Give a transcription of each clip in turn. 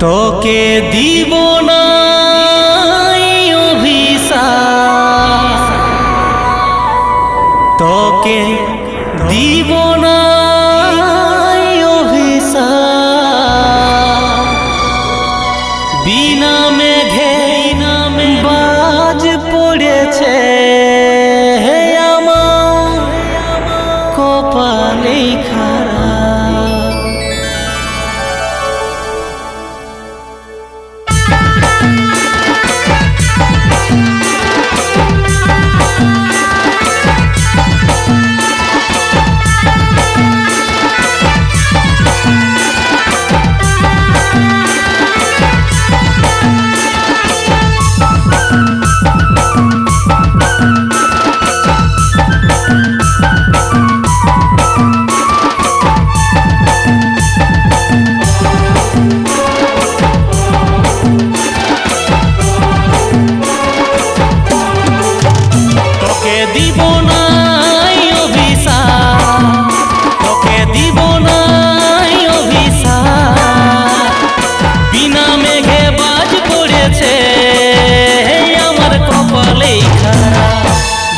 তোকে দিব না অভিশাপ, তোকে দিব না অভিশাপ। বিনা মেঘে বাজ পড়েছে আমার কপালে খারাপ। দিব না অভিশাপ, তোকে দিব না অভিশাপ। বিনা মেঘে বাজ পড়েছে আমার কপালে খারাপ।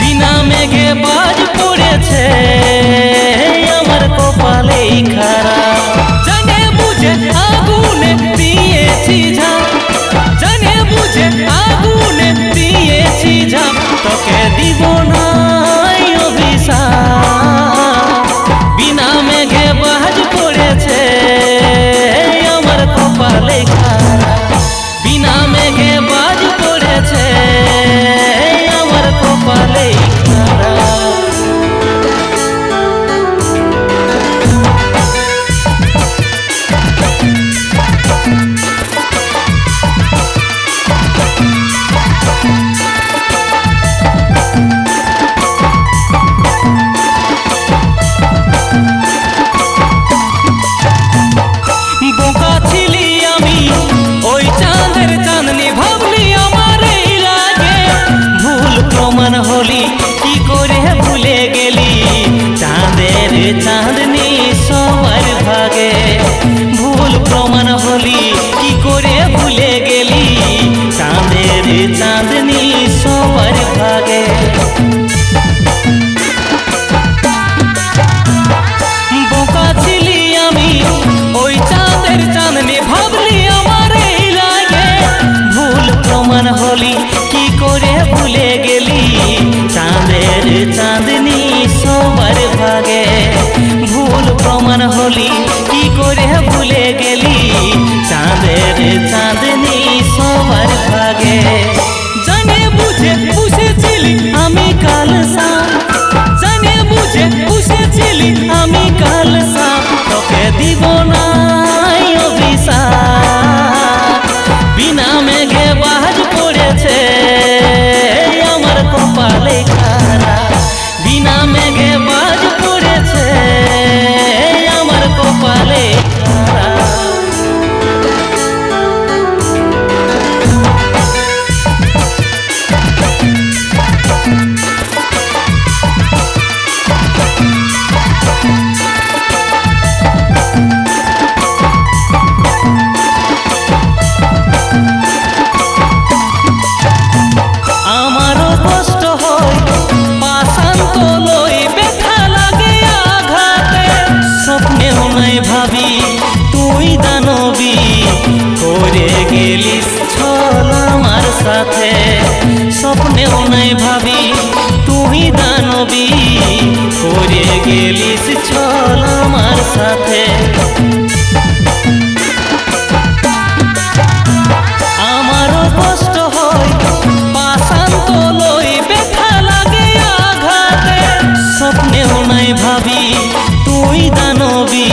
বিনা মেঘে বাজ পড়েছে আমার কপালে খারাপ। জানে বুঝে আগুনে দিয়েছি ঝাঁপ, জানে বুঝে আগুনে দিয়েছি ঝাঁপ। তোকে দিব না অভিশাপ, বিনা মেঘে বাজ পড়েছে আমার কপালে খারাপ। বিনা মেঘে বাজ পড়েছে আমার কপালে খারাপ। বোকা ছিলি আমি ওই চাঁদের চাঁদনি, ভাবলি আমার এই লাগে। ভুল প্রমাণ হলি কি করে ভুলে গেলি, চাঁদের চাঁদনি সবার ভাগে। ভুল প্রমাণ হলি কি করে ভুলে গেলি, চাঁদের চাঁদনি সবার ভাগে। বোকা ছিলি আমি ওই চাঁদের চাঁদনি, ভাবলি আমার এই লাগে। ভুল প্রমাণ হলি কি করে ভুলে গেলি, চাঁদের চাঁদনি সবার ভাগে। ভুল প্রমাণ হলি কি করে ভুলে গেলি, চাঁদের চাঁদনি সবার ভাগে। জানে বুঝে পুষেছিলি আমি কালসা, জানে বুঝে পুষেছিলি আমি কালসা। তোকে দিব না অভিশাপ, বিনা মেঘে বাজ পড়েছে আমার কপালে খারাপ। বিনা মেঘে বাজ পড়েছে আমার কপালে খারাপ। আমারও কষ্ট হয় পাষাণ তলোয় ব্যথা লাগে আঘাতে। স্বপ্নেও নাই ভাবি তুই দানবী করে গেলিস ছল আমার সাথে। স্বপ্নেও নাই ভাবি তুই দানবী করে গেলিস ছল আমার সাথে। আমারও কষ্ট হয় পাষাণ তলোয় ব্যথা লাগে আঘাতে। স্বপ্নেও নাই ভাবি তুই দানবী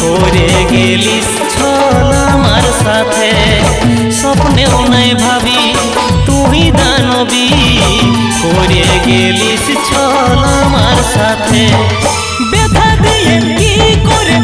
করে গেলিস ছল আমার সাথে। স্বপ্নেও নাই ভাবি তুই দানবী করে গেলিস ছল আমার সাথে। ব্যথা দিয়ে কি করে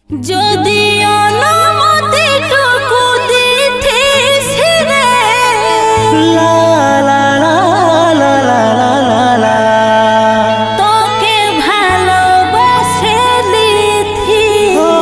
যদি অনুমতিটুকু দিতিস রে, লা লা লা লা লা লা লা লা। তোকে ভালোবাসে লিথি। ও,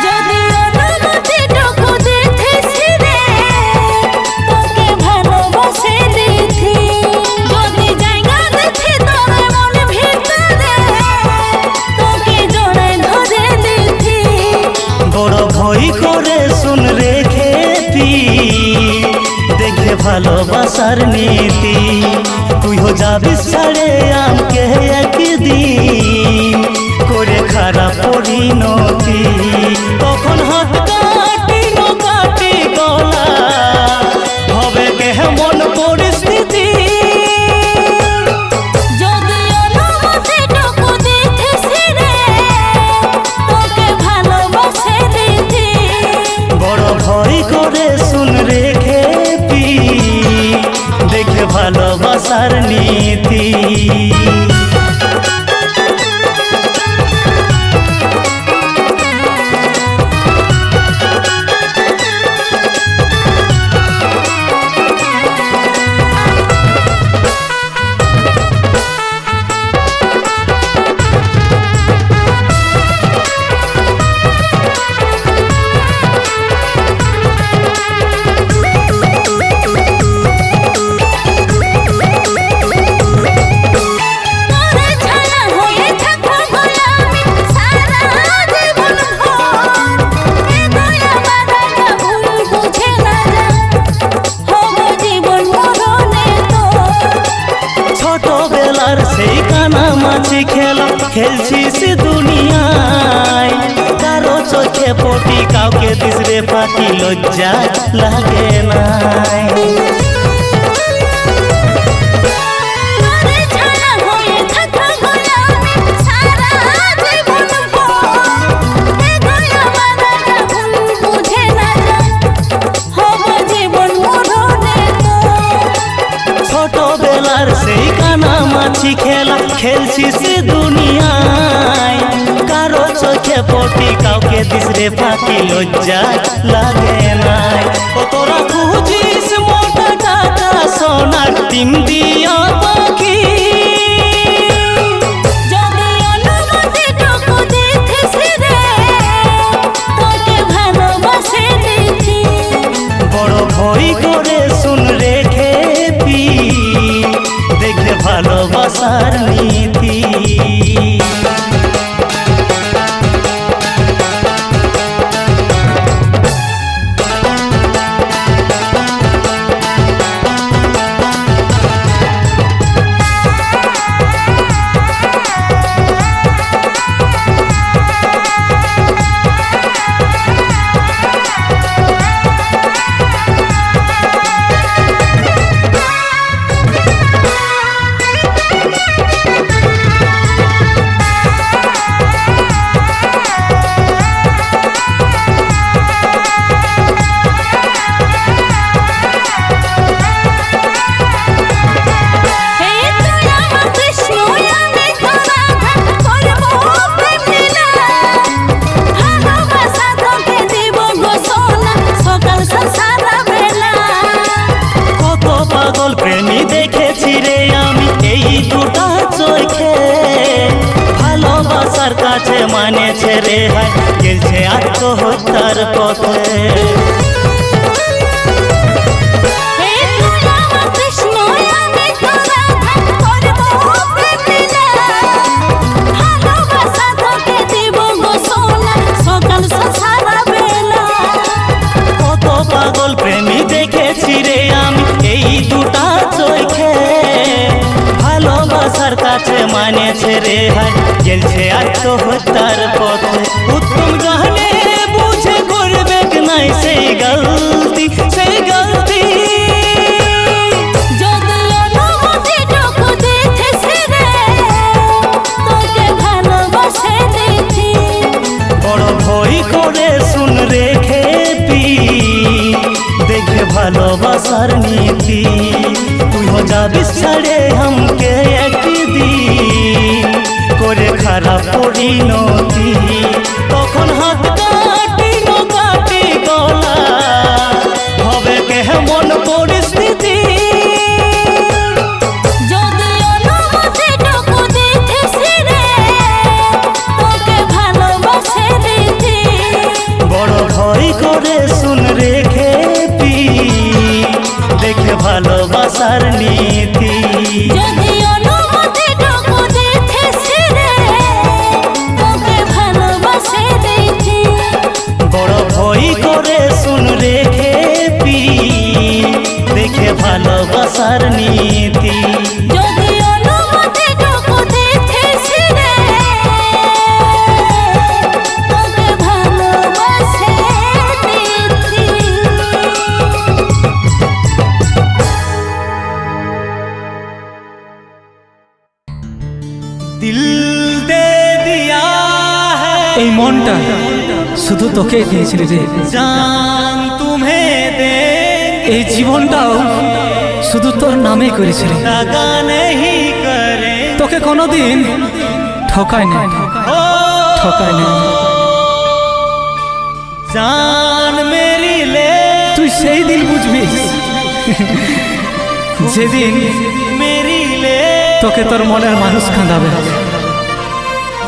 যদি অনুমতিটুকু দিতিস রে, তোকে ভালোবাসে লিথি। যদি জায়গা দিতি তোর মন ভিতরে, তোকে জড়ায় ধরে লিথি। বড় ভয় করে শুন রেখে পি, দেখে ভালোবাসার নীতি। তুইও যাবি ছাড়ে আমাকে একদিন, করে খারাপ পরিণতি। তখন হাত কাটি কাটি গলা, হবে কেমন পরিস্থিতি। যদি অনুমতিটুকু দিতিস রে, তোকে ভালোবাসে লিথি। বড় ভয় করে শুন রেখে পি, দেখে ভালোবাসার নীতি। তোরে ছাড়া হয়ে থাকবো গোলামি সারা জীবন ভর। এ দয়া বাঁধাটা ভুল বুঝে না যা, হবো জীবন মরণে তোর। ছোটবেলার সেই কানামাছি খেলা খেলছিস দুনিয়ায়, কারো চোখে পটি কাউকে দিসরে ফাঁকি, লজ্জা লাগে নাই। তোরে ছাড়া হয়ে থাকবো গোলামি সারা জীবন ভর। এ দয়া বাঁধাটা ভুল বুঝে না যা, হবো জীবন মরণে তোর। ছোটবেলার সেই কানামাছি খেলা খেলছিস দুনিয়ায়, কারো চোখে পটি কাউকে দিসরে ফাঁকি, লজ্জা লাগে নাই। ও তোরা খুঁজিস মোটা টাকা সোনার ডিম দিয়া পাখি। যদি অনুমতিটুকু দিতিস রে, তোকে ভালোবাসে লিথি। বড় ভয় করে শুন রেখে পি, দেখে ভালোবাসার নীতি। মানেছে রে হায় গেলছে আত্মহত্যার পথে। কৃষ্ণ আমি তোরা করবো প্রেম লীলা, ভালো সবার কাছে মানেছে রে হাই, গেলছে আত্মহত্যার পথে। উত্তম জানে বুঝে করবে নাই সেই গলতি, সেই গলতি। যদি অনুমতিটুকু দিতিস রে, তোকে ভালোবাসে দিতি। বড় ভয় করে শুন রেখে পি, দেখে ভালোবাসার নীতি। তুই हो যাবি ছাড়ে हमके একদিন, করে খারাপ পরিণতি। তখন হাত কাটি কাটি গলা, হবে কেমন পরিস্থিতি। যদি অনুমতিটুকু দিতিস রে, তোকে ভালোবাসে দিতি। বড় ভয় করে শুন রেখে পি, দেখে ভালোবাসার নীতি। যদি অনুমতিটুকু দিতিস রে, তোকে ভালোবাসে দিতি। বড় ভয় করে শুন রেখে পি, দেখে ভালোবাসার নীতি। যদি অনুমতিটুকু দিতিস রে, তোকে ভালোবাসে দিতি। দিল দে দিয়া হ্যায়, এই মনটা শুধু তোকে দিয়েছিল রে। জান তুমে দে, এই জীবনটাও শুধু তোর নামে করেছিল। দাগা নেহি করে তোকে কোনোদিন ঠকায় না, ও ঠকায় না। জান মেরি লে, তুই সেই দিন বুঝবি যেদিন মেরি লে, তোকে তোর মনের মানুষ কাঁদাবে।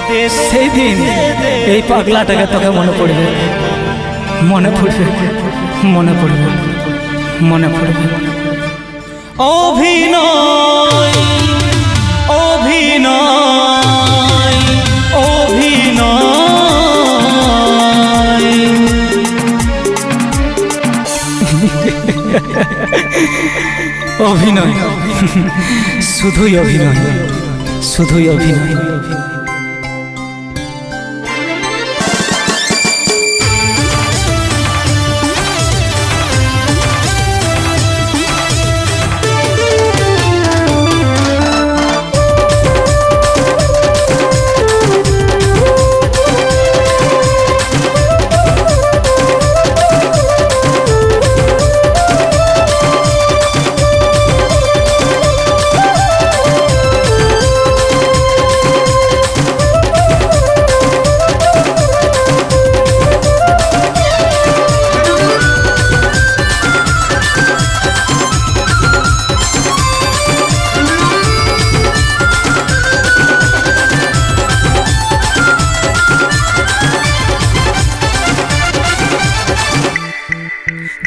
দে সেই দিন এই পাগলাটাকে তোকে মনে পড়বে, মনে পড়বে, মনে পড়বে, মনে পড়বে। অভিনয় অভিনয় অভিনয়, অভিনয়, শুধুই অভিনয়, শুধুই অভিনয়।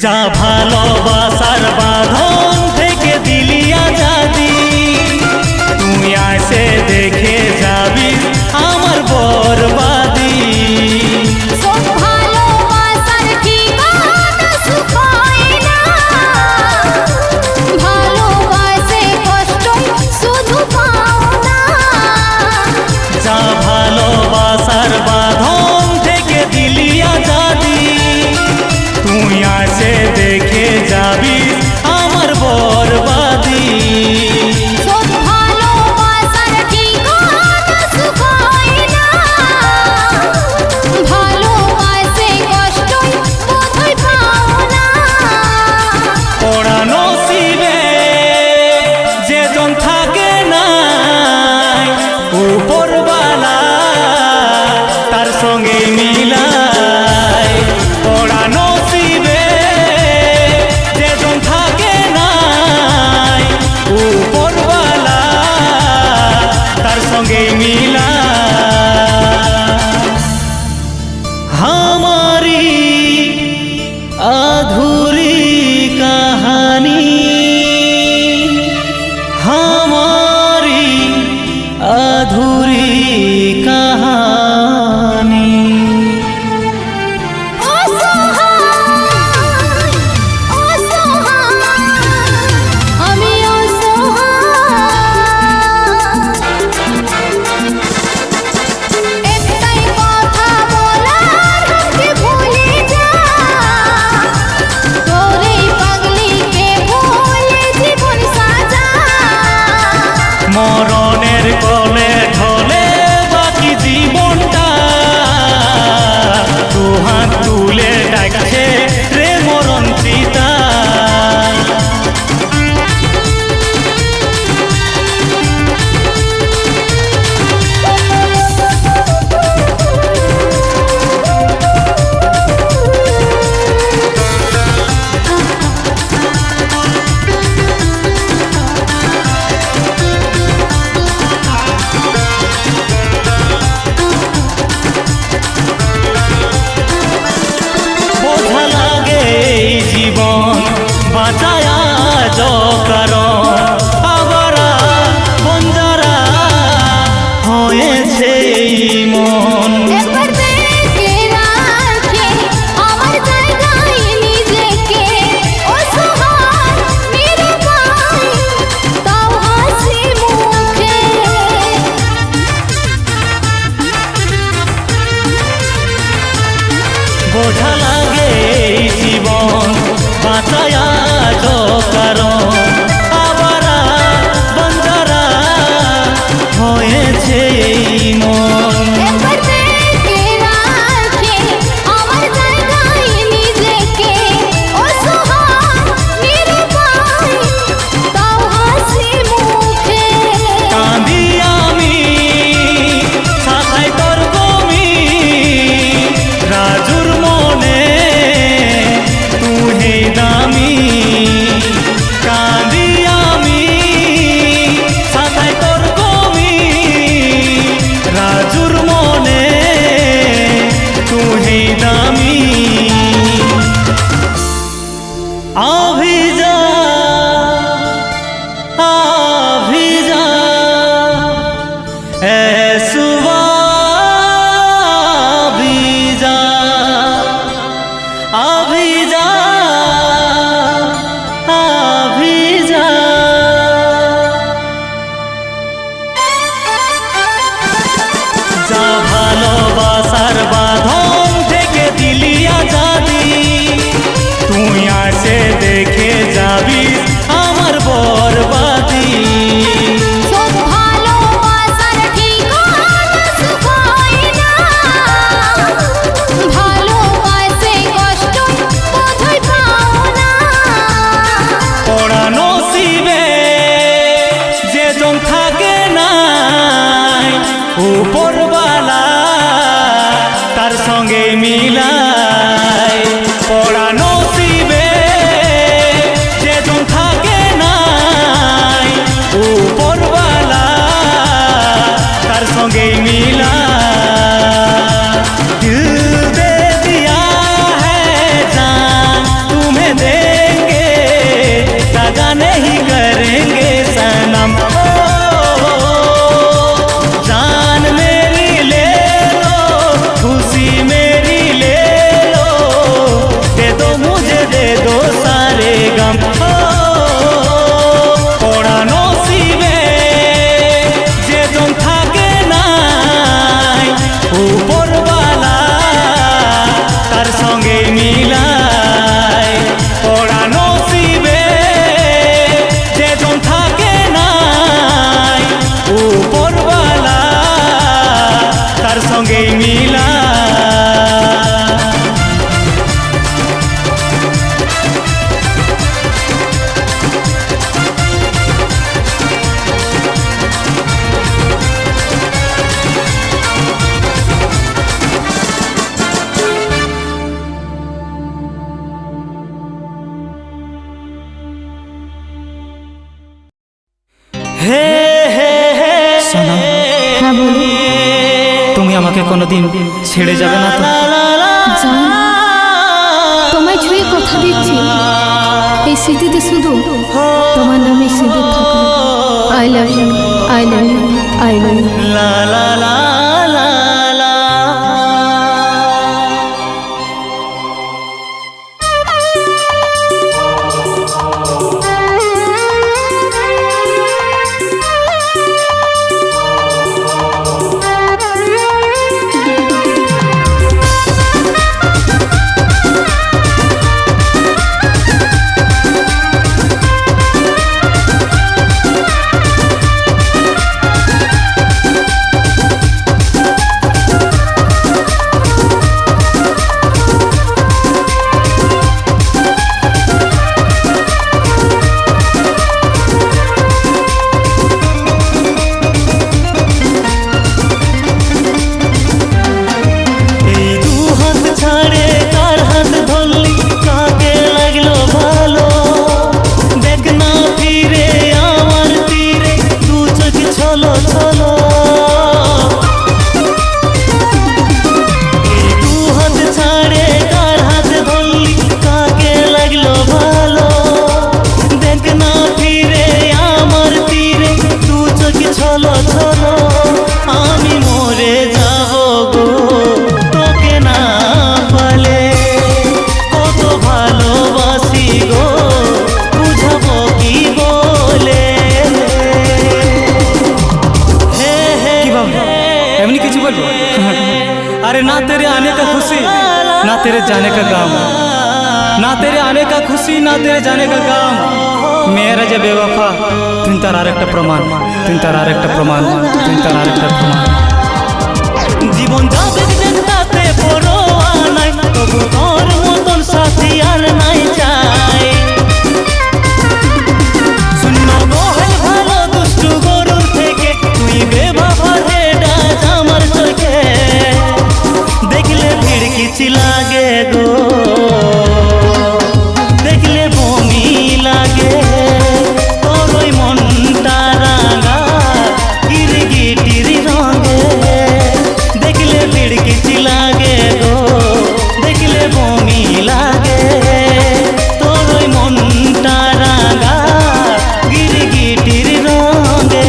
যা ভালোবাসার বাঁধন থেকে দিলি আজাদি, তুই আসে দেখে যাবি আমার বরবাদি। সব ভালোবাসার ঠিকানা সুখায় না, ভালোবাসে কষ্ট শুধু পাও না। যা ভালোবাসার বাঁধন থেকে দিলি আজাদি, তুই আসে দেখে যাবি আমার বরবাদি। সব ভালোবাসার ঠিকানা সুখায় না, ভালোবাসে কষ্ট বোধই পাও না। পড়া নসিবে যেজন থাকে নাই, উপরওয়ালা তার সঙ্গে মিলায়। পড়া নসিবে যেজন থাকে নাই, উপরওয়ালা তার সঙ্গে মিলায়। हमारी अधूरी कहानी, हमारी अधूरी कहानी। অসহায়, অসহায়, আমি অসহায়। মরণের কোলে ঢলে বাকি জীবনটা দুহাত তুলে ডাকছে রে মরণ পিতা। বোঝা লাগে এই জীবন বাঁচায়া কারণ আবারা বঞ্জারা হয়েছে এই মন। একবার দেখে রাখে আমার জায়গায় নিজেকে, অসহায় নিরুপায় তাও হাসি মুখে। বোঝা লাগে এই জীবন বাঁচায়া কারণ আবারা বঞ্জারা হয়েছে এই মন। একবার দেখে রাখে আমার জায়গায় নিজেকে, অসহায় নিরুপায় তাও হাসি মুখে। কাঁদি আমি সাথায় তোর বমি রাজুর মনে তুই দামি। কাঁদি আমি সাথায় তোর বমি রাজুর মনে তুই দামি। আভিজা আভিজা এ সুবা আভিজা আভিজা আভিজা। যা ভালোবাসার বাঁধন থেকে দিলি আজাদি, তুই আসে দেখে যাবি আমার বরবাদি। সব ভালোবাসার ঠিকানা সুখ হয় না, ভালোবাসে কষ্ট বোধহয় পাও না। পড়া নসিবে যেজন থাকে নাই উপরবালা তার সঙ্গে মিলাই। পড়া নসিবে যেজন থাকে নাই উপরবালা তার সঙ্গে মিলাই। দিল দে দিয়া হ্যায় জান तुम्हें देंगे दगा नहीं करेंगे सनम। ओ जान मेरी ले लो खुशी मेरी ले लो, दे दो मुझे दे दो सारे गम। ओ পড়া নসিবে যেজন থাকে নাই উপরবালা তার সঙ্গে মিলাই। পড়া নসিবে যেজন থাকে নাই উপরবালা তার সঙ্গে মিলাই। হে হে হে সোনা, হ্যাঁ বলো। তুমি আমাকে কোনোদিন ছেড়ে যাবে না তো? জান, তোমায় ছুঁয়ে কথা দিচ্ছি, এই স্মৃতিতে শুধু তোমার নামে সিঁদুর থাকবে। I love you, I love you, I love you. লা লা লা লা লা। बोलो अरे ना तेरे आने का खुशी ना तेरे जाने का गम, ना तेरे आने का खुशी ना तेरे जाने का गम। मेरा যে বেওয়াফা তুমি তার আরেকটা প্রমাণ, তুমি তার আরেকটা প্রমাণ, তুমি তার আরেকটা প্রমাণ। জীবন যাবে যেটাতে পরোয়া নাই, তবু তোর মতন সাথী আর নাই চাই। শূন্য মহল ভালো দুষ্টু গরুর থেকে তুই বেবাফা হেডা আমার চোখে। দেখলে ভিড় কিচি লাগে গো, দেখলে বমি লাগে, তোর ওই মনটা রাঙা গিরগিটির রঙে। দেখলে ভিড় কিচি লাগে গো, দেখলে বমি লাগে, তোর ওই মনটা রাঙা গিরগিটির রঙে।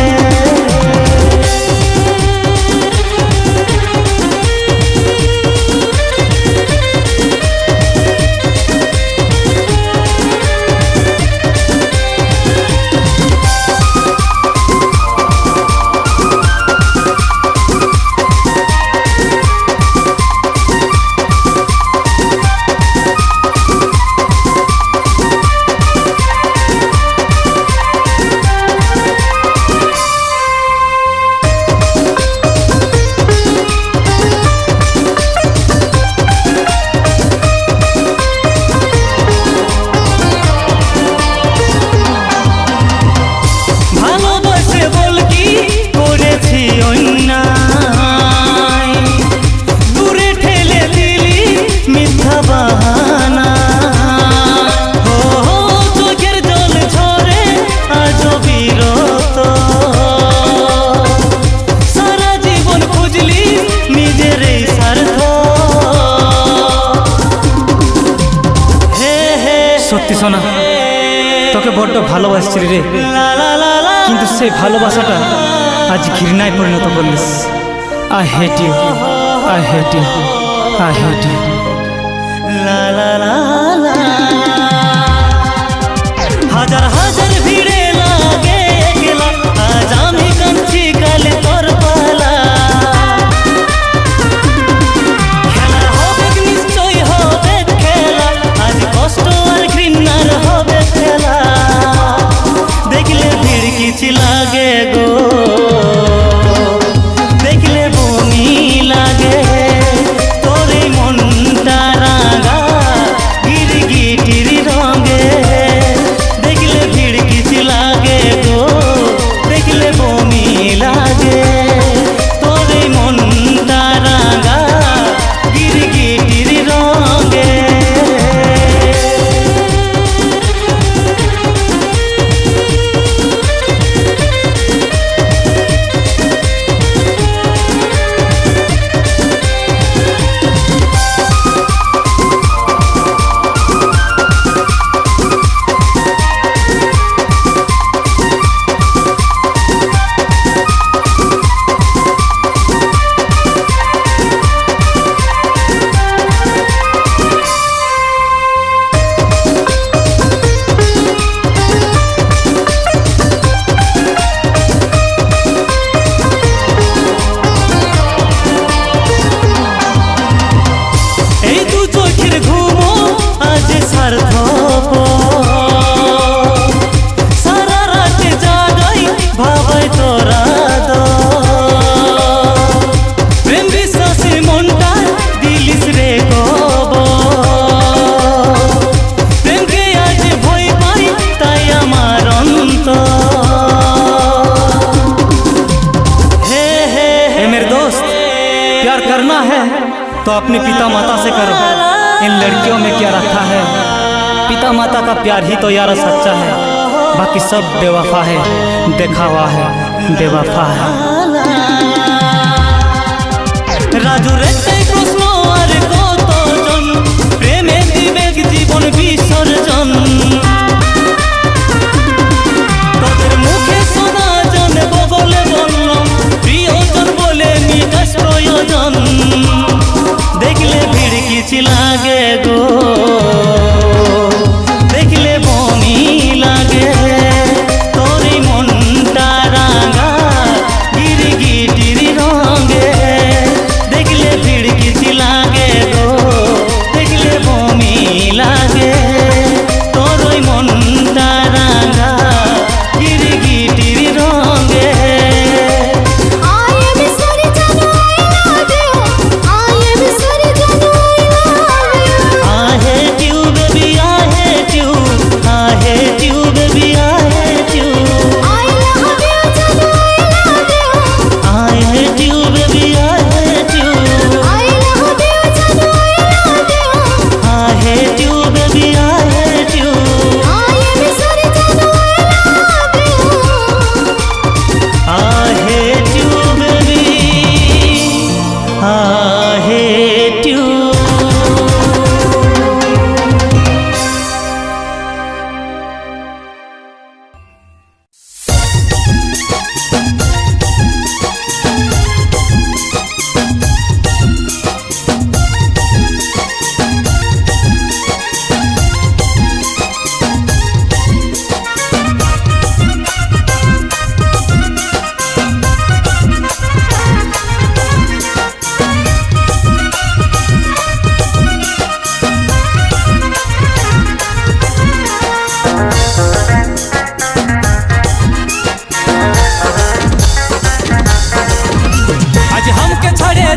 সত্যি সোনা তোকে বড্ড ভালোবাসছিলি রে, কিন্তু সেই ভালোবাসাটা আজ ঘৃণায় পরিণত করলিস। I hate you, I hate you, I hate you. হাজার হাজার ভিড়ে লাগে একলা, আজ আমি কাঁদছি কালে তোর পালা। খেলা হবে নিশ্চয় হবে খেলা, আজ কষ্ট আর ঘৃণার হবে খেলা। দেখলে ভিড় কিচি লাগে গো, দেখলে বমি লাগে, তোর এই মনটা রাঙা গিরগিটির রঙে। দেখলে ভিড় কিচি লাগে গো, দেখলে বমি লাগে, তোর এই মনটা রাঙা গিরগিটির রঙে। এই দু চোখের ঘুমো আজ সার্থক, সারা রাতে জাগাই ভাবাই তোরা দো। প্রেম বিশ্বাসে মনটা দিলিস রে কবর, প্রেমকে আজ ভয় পাই তাই আমার অন্তর। हे हे ए मेरे दोस्त, प्यार करना है तो अपने पिता माता से करो। इन लड़कियों में क्या रखा है, पिता माता का प्यार ही तो यार सच्चा है, बाकी सब बेवफा है, देखावा है, बेवफा है। রাজুর একটাই প্রশ্ন আর কতজন প্রেমে দিবে জীবন বিসর্জন। তোদের মুখে শোনা জানবো বলে বললাম, প্রিয়জন বলে মিটাস প্রয়োজন। দেখলে ভিড় কিচি লাগে গো, দেখলে বমি লাগে, তোর এই মনটা রাঙা গিরগিটির রঙে।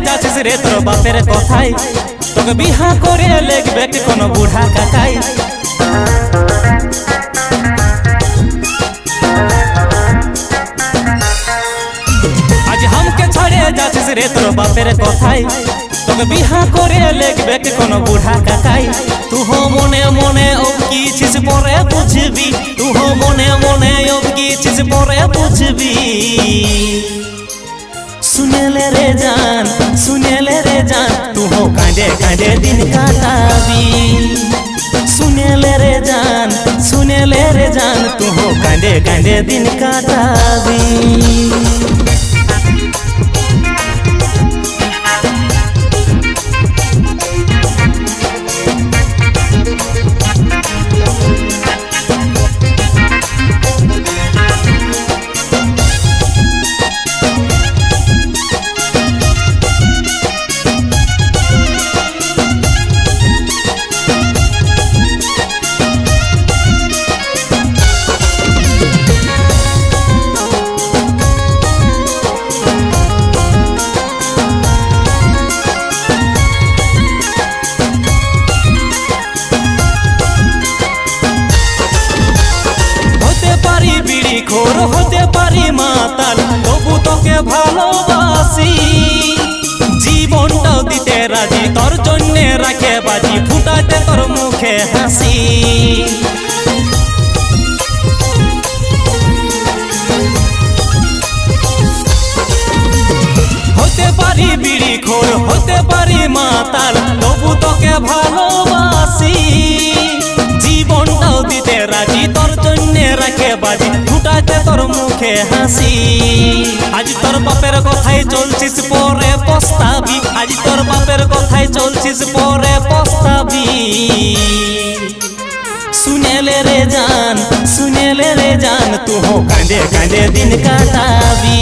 যাচ্ছিস রে তোর বাপের কথাই, তোকে বিহা করে লেখবে কোন বুড়া কাকাই। আজ হামকে ছাড়ে যাচ্ছিস রে তোর বাপের কথাই, তোকে বিহা করে লেখবে কোন বুড়া কাকাই। তুহ মনে মনে অবকিছিস পরে বুঝবি, তুহ মনে মনে অবকিছিস পরে বুঝবি। सुनेले रे जान, सुनेले रे जान, तू हो कांदे कांदे दिन काटाबी। सुनेले रे जान, सुनेले रे जान, तू हो कांदे कांदे दिन काटाबी। খোর হতে পারি মাতাল, তবু তোকে ভালোবাসি। জীবনটাও দিতে রাজি, তোর জন্যে রাখে বাজি, ফুটাতে তোর মুখে হাসি। হতে পারি বিড়ি খোর, হতে পারি মাতাল, তবু তোকে ভালোবাসি। জীবনটাও দিতে রাজি, তোর জন্যে রাখে বাজি, ফুটাতে তোর মুখে হাসি। আজ তোর বাপের কথাই চলছিস পরে পস্তাবি, আজ তোর বাপের কথাই চলছিস পরে পস্তাবি। सुनेले रे जान, सुनेले रे जान, तू हो कांदे कांदे दिन काटाबी।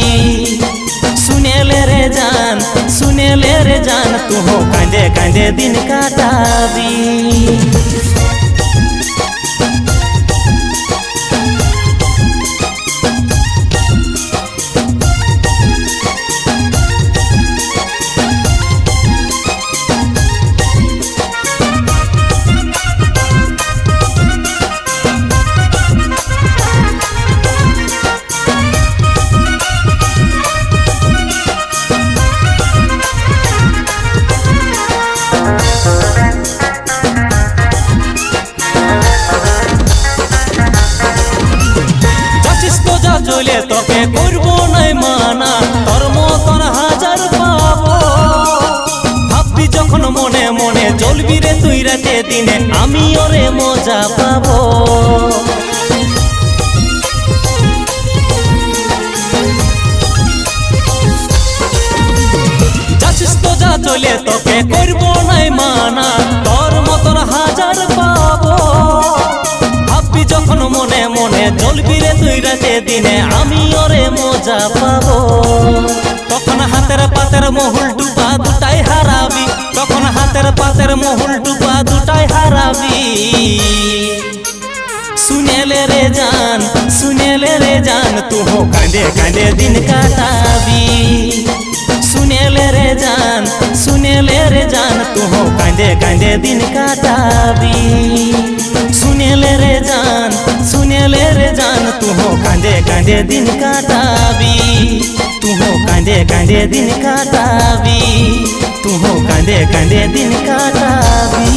सुनेले रे जान, सुनेले रे जान, तू हो कांदे कांदे दिन काटाबी। চলে তোকে করবো নাই মানা, তোর মতন হাজার পাবো। ভাববি যখন মনে মনে চলবি রে তুই রাতে দিনে, আমি ওরে মজা পাবো। যাচ্ছিস তো যা চলে তোকে করবো নাই মানা, তোর মতন হাজার পাবো। ভাববি যখন মনে মনে চলবি রে তুই রাতে দিনে, আমি ওরে মজা পাবো। তখন হাতের পাতের মহুল ডুবা দুটাই হারাবি, তখন হাতের পাতের মহুল ডুবা দুটাই হারাবি। सुनेले रे जान, सुनेले रे जान, तू हो कांदे कांदे दिन काटाबी। सुनेले रे जान, सुनेले रे जान, तू हो कांदे कांदे दिन काटाबी। सुनेले रे जान, सुनेले रे जान, तू हो कांदे कांदे दिन काटाबी। तू हो कांदे कांदे दिन काटाबी, तू हो कांदे कांदे दिन काटाबी।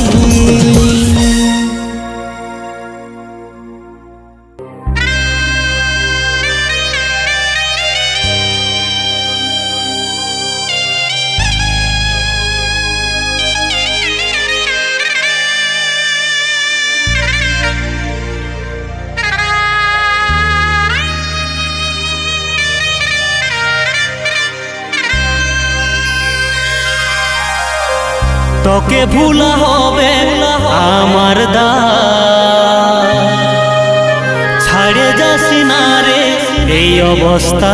তোকে ভুলা হবে আমার দায়, ছাড়ে যাসি না রে এই অবস্থা।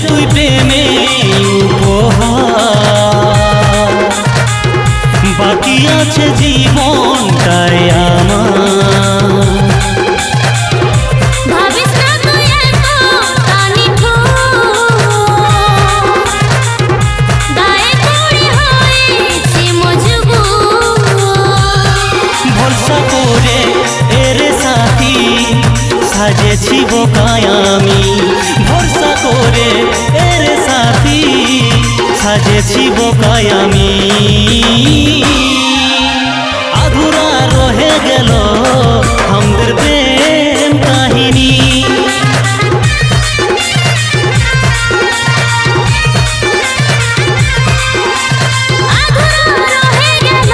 তুই প্রেমে উপহার, বাকি আছে জীবনটাই আমার। ভাবিস না তুই এত টানি গায়ে পড়ে হয়েছি মজবুর। ভরসা করে এর সাথী সাজেছি বোকায় আমি, ভরসা করে এর সাথী সাজেছি বোকায় আমি। আধুরা রহে গেল আমাদের প্রেম কাহিনী। আধুরা রয়ে গেল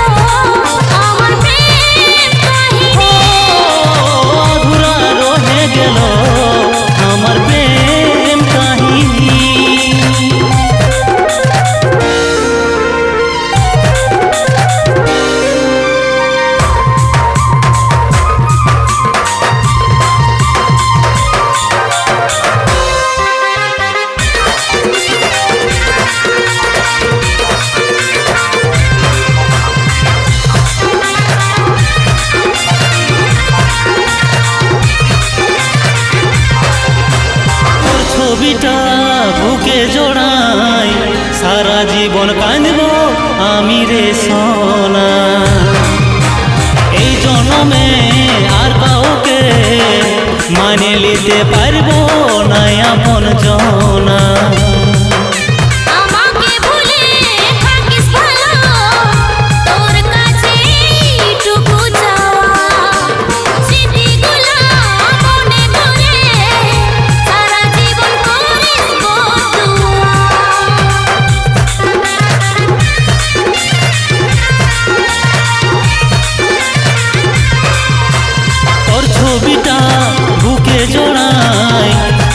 আমার প্রেম কাহিনী। আধুরা রহে গেল আমার প্রেম কাহিনী। তোর ছবিটা বুকে জড়াই সারা জীবন কাঁদব আমি রে সোনা। এই জন্মে আর কাউকে মানে নিতে পারবো না এমন জনা। আমাকে ভুলে থাকিস ভালো, তোর কাছে এইটুকু চাওয়া। স্মৃতিগুলো মনে করে সারা জীবন করিস বদুয়া। তোর ছবিটা বুকে জড়াই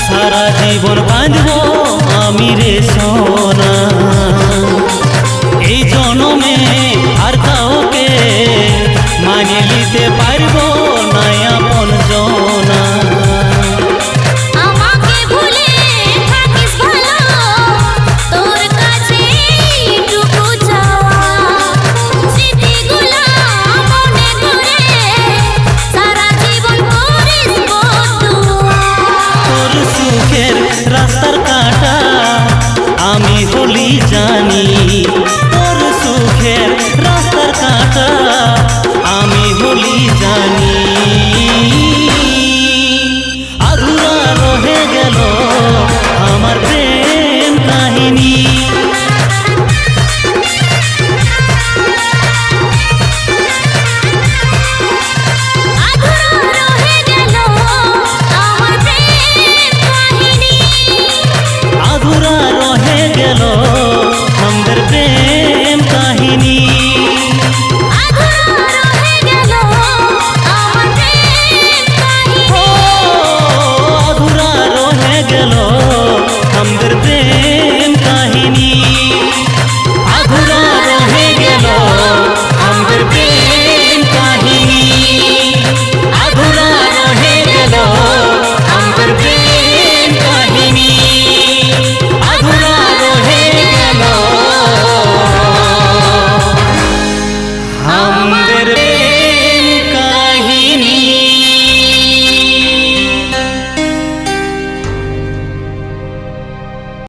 সারা জীবন কাঁদবো আমি রে সোনা। এই জন্মে আর কাউকে মানে নিতে